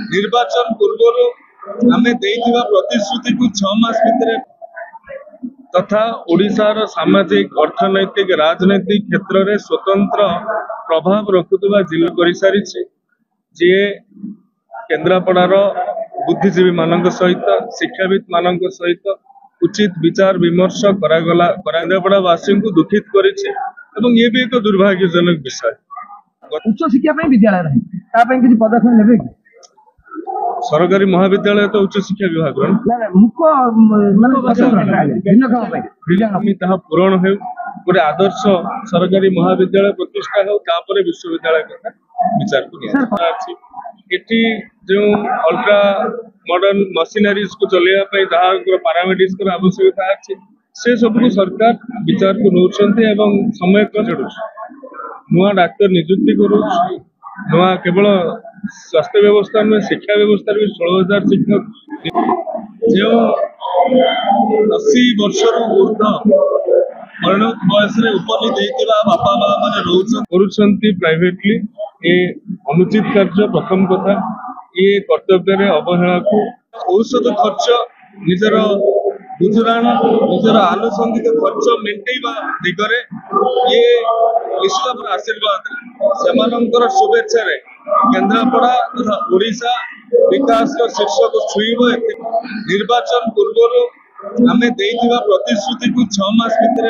निर्वाचन पूर्व आम प्रतिश्रुति को 6 मास भितर तथा ओडिशार सामाजिक अर्थनैतिक राजनैतिक क्षेत्र में स्वतंत्र प्रभाव रखुवा जिला कर सारी जी केन्द्रापड़ार बुद्धिजीवी मान सहित शिक्षाविद मान सहित उचित विचार विमर्श करागला केन्द्रापड़ावासी को दुखित कर ये भी एक दुर्भाग्यजनक विषय। उच्च शिक्षा विद्यालय नहीं पदक्षेप नेबे सरकारी महाविद्यालय तो उच्च शिक्षा विभाग पूरण हो गोटे आदर्श सरकारी महाविद्यालय प्रतिष्ठा हो विश्वविद्यालय कथा विचार को एटी जो अल्ट्रा मॉडर्न मशीनरीज को चलैया जहाँ पारामेडिक्स आवश्यकता अच्छी से सब को सरकार विचार को नौ समय चढ़ु नुआ डाक्तर नियुक्ति करू नुआ केवल स्वास्थ्य व्यवस्था नुहे शिक्षा व्यवस्था भी 16,000 शिक्षक जो 80 वर्ष ऊर्ध परिणत बयस उपनीत बापा माँ मैंने प्राइवेटली ये अनुचित कार्य प्रथम कथा ये कर्तव्य अवहेला को औषध खर्च निजर गुजराण निजर आनुषंगिक खर्च मेटेवा दिगरे ये ईश्वर आशीर्वाद से शुभेच्छा केन्द्रापड़ा तथा ओडिशा विकास शीर्ष को छुईब निर्वाचन पूर्व आम प्रतिश्रुति को 6 मास भितर